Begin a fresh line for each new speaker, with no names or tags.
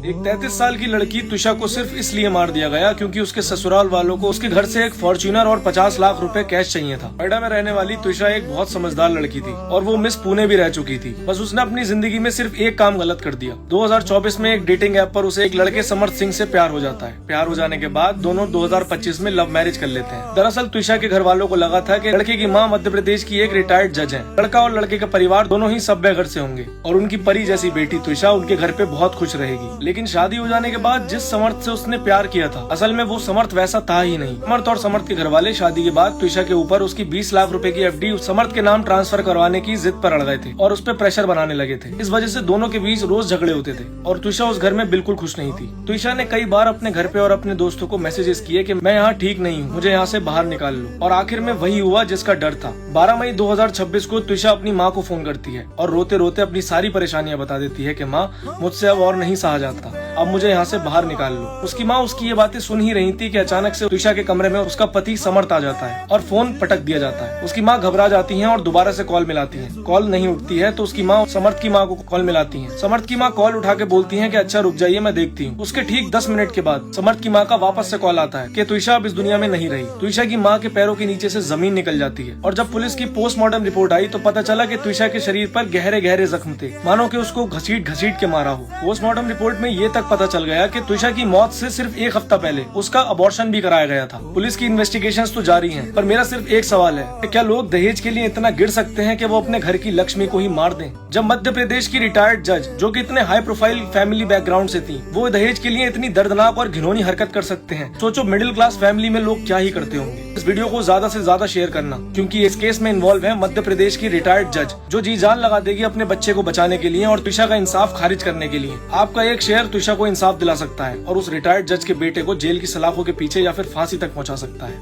एक 33 साल की लड़की तुषा को सिर्फ इसलिए मार दिया गया क्योंकि उसके ससुराल वालों को उसके घर से एक फॉर्च्यूनर और 50 लाख रुपए कैश चाहिए था। नोएडा में रहने वाली तुषा एक बहुत समझदार लड़की थी और वो मिस पुणे भी रह चुकी थी। बस उसने अपनी जिंदगी में सिर्फ एक काम गलत कर दिया। 2024 में एक डेटिंग ऐप पर उसे एक लड़के समर्थ सिंह से प्यार हो जाता है। प्यार हो जाने के बाद दोनों 2025 में लव मैरिज कर लेते हैं। दरअसल तुषा के घर वालों को लगा था कि लड़के की माँ मध्य प्रदेश की एक रिटायर्ड जज है। लड़का और लड़के का परिवार दोनों ही सभ्य घर से होंगे और उनकी परी जैसी बेटी तुषा उनके घर पे बहुत खुश रहेगी। लेकिन शादी हो जाने के बाद जिस समर्थ से उसने प्यार किया था, असल में वो समर्थ वैसा था ही नहीं। समर्थ और समर्थ के घर वाले शादी के बाद तुषा के ऊपर उसकी 20 लाख रुपए की एफडी समर्थ के नाम ट्रांसफर करवाने की जिद पर अड़ गए थे और उस पर प्रेशर बनाने लगे थे। इस वजह से दोनों के बीच रोज झगड़े होते थे और तुषा उस घर में बिल्कुल खुश नहीं थी। तुषा ने कई बार अपने घर पे और अपने दोस्तों को मैसेजेस किए कि मैं यहाँ ठीक नहीं हूँ, मुझे यहाँ से बाहर निकाल लो, और आखिर में वही हुआ जिसका डर था। 12 मई 2026 को तुषा अपनी माँ को फोन करती है और रोते रोते अपनी सारी परेशानियां बता देती है कि माँ, मुझसे अब और नहीं सहा जाता, अब मुझे यहाँ से बाहर निकाल लो। उसकी माँ उसकी ये बातें सुन ही रही थी कि अचानक से तुषा के कमरे में उसका पति समर्थ आ जाता है और फोन पटक दिया जाता है। उसकी माँ घबरा जाती है और दोबारा से कॉल मिलाती है। कॉल नहीं उठती है तो उसकी माँ समर्थ की माँ को कॉल मिलाती है। समर्थ की माँ कॉल उठा के बोलती है कि अच्छा रुक जाइए, मैं देखती हूँ। उसके ठीक 10 मिनट के बाद समर्थ की माँ का वापस से कॉल आता है कि तुषा अब इस दुनिया में नहीं रही। तुषा की माँ के पैरों के नीचे से जमीन निकल जाती है और जब पुलिस की पोस्टमार्टम रिपोर्ट आई तो पता चला कि तुषा के शरीर पर गहरे गहरे जख्म थे, मानो कि उसको घसीट घसीट के मारा हो। पोस्टमार्टम रिपोर्ट में ये तक पता चल गया कि तुषा की मौत से सिर्फ एक हफ्ता पहले उसका अबॉर्शन भी कराया गया था। पुलिस की इन्वेस्टिगेशंस तो जारी हैं, पर मेरा सिर्फ एक सवाल है कि क्या लोग दहेज के लिए इतना गिर सकते हैं कि वो अपने घर की लक्ष्मी को ही मार दें? जब मध्य प्रदेश की रिटायर्ड जज, जो कि इतने हाई प्रोफाइल फैमिली बैकग्राउंड से थी, वो दहेज के लिए इतनी दर्दनाक और घिनौनी हरकत कर सकते हैं, सोचो मिडिल क्लास फैमिली में लोग क्या ही करते होंगे। इस वीडियो को ज्यादा से ज्यादा शेयर करना, क्योंकि इस केस में इन्वॉल्व है मध्य प्रदेश की रिटायर्ड जज, जो जी जान लगा देगी अपने बच्चे को बचाने के लिए और तुषा का इंसाफ खारिज करने के लिए। आपका एक शेयर तुषा को इंसाफ दिला सकता है और उस रिटायर्ड जज के बेटे को जेल की सलाखों के पीछे या फिर फांसी तक पहुंचा सकता है।